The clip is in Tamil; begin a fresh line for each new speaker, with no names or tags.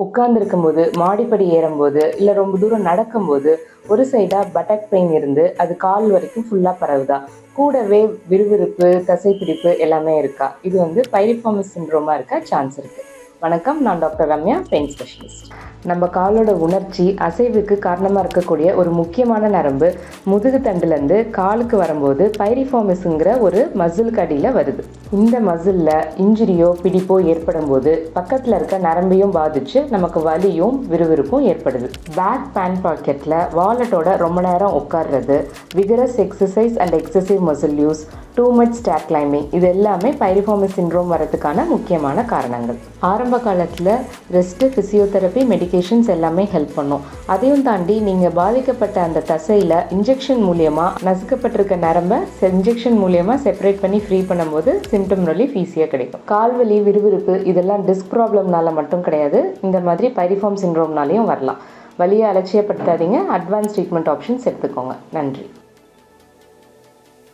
உட்கார்ந்துருக்கும்போது, மாடிப்படி ஏறும்போது, இல்ல ரொம்ப தூரம் நடக்கும்போது, ஒரு சைடா பட்டக் பெயின் இருந்து, அது கால் வரைக்கும் ஃபுல்லா பரவுதா? கூடவே விறுவிறுப்பு, தசைப்பிடிப்பு எல்லாமே இருக்கா? இது வந்து பைரிஃபார்மிஸ் சிண்ட்ரோமா இருக்க சான்ஸ் இருக்கு. வணக்கம், நான் டாக்டர் ரம்யா, பெயின் ஸ்பெஷலிஸ்ட். நம்ம காலோட உணர்ச்சி, அசைவுக்கு காரணமா இருக்கக்கூடிய ஒரு முக்கியமான நரம்பு முதுகு தண்டுலேருந்து காலுக்கு வரும்போது பைரிஃபார்மிஸ்ங்கிற ஒரு மசிலுக்கு அடியில் வருது. இந்த மசிலில் இன்ஜுரியோ பிடிப்போ ஏற்படும் போது பக்கத்தில் இருக்க நரம்பையும் பாதிச்சு நமக்கு வலியும் விறுவிறுப்பும் ஏற்படுது. பேக் பேன் பாக்கெட்டில் வாலெட்டோட ரொம்ப நேரம் உட்கார்றது, vigorous exercise and excessive muscle use, too much stair climbing, இது எல்லாமே பைரிஃபார்மிஸ் சிண்ட்ரோம் வரதுக்கான முக்கியமான காரணங்கள். ஆரம்ப காலத்தில் ரெஸ்ட்டு, ஃபிசியோதெரப்பி, மெடிகேஷன்ஸ் எல்லாமே ஹெல்ப் பண்ணும். அதையும் தாண்டி நீங்கள் பாதிக்கப்பட்ட அந்த தசையில் இன்ஜெக்ஷன் மூலியமாக நசுக்கப்பட்டிருக்க நரம்பை இன்ஜெக்ஷன் மூலியமாக செப்பரேட் பண்ணி ஃப்ரீ பண்ணும்போது சிம்டம் ரிலீஃப் ஈஸியாக கிடைக்கும். கால்வலி, விறுவிறுப்பு இதெல்லாம் டிஸ்க் ப்ராப்ளம்னால மட்டும் கிடையாது, இந்த மாதிரி பைரிஃபார்ம் சிண்ட்ரோம்னாலையும் வரலாம். வலியை அலட்சியப்படுத்தாதீங்க, அட்வான்ஸ் ட்ரீட்மெண்ட் ஆப்ஷன்ஸ் எடுத்துக்கோங்க. நன்றி.